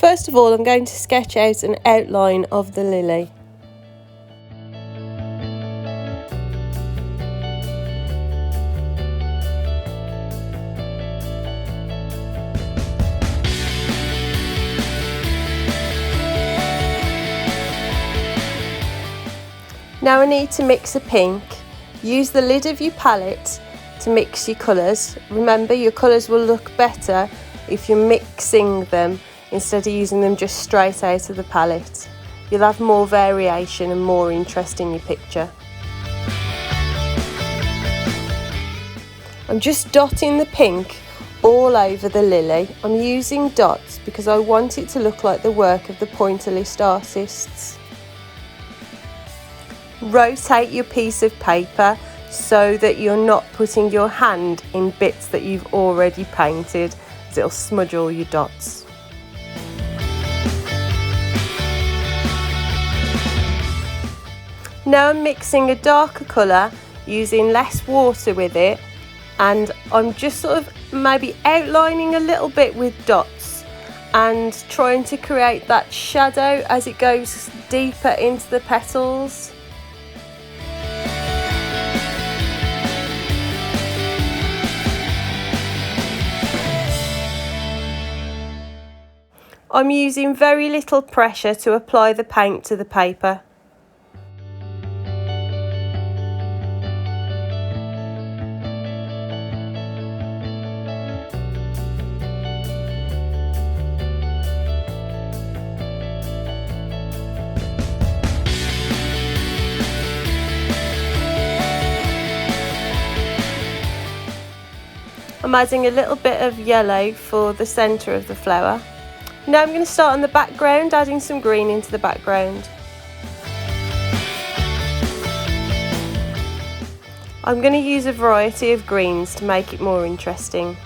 First of all, I'm going to sketch out an outline of the lily. Now I need to mix a pink. Use the lid of your palette to mix your colours. Remember, your colours will look better if you're mixing them instead of using them just straight out of the palette. You'll have more variation and more interest in your picture. I'm just dotting the pink all over the lily. I'm using dots because I want it to look like the work of the Pointillist artists. Rotate your piece of paper so that you're not putting your hand in bits that you've already painted, as it'll smudge all your dots. Now I'm mixing a darker colour using less water with it, and I'm just sort of maybe outlining a little bit with dots and trying to create that shadow as it goes deeper into the petals. I'm using very little pressure to apply the paint to the paper. I'm adding a little bit of yellow for the centre of the flower. Now I'm going to start on the background, adding some green into the background. I'm going to use a variety of greens to make it more interesting.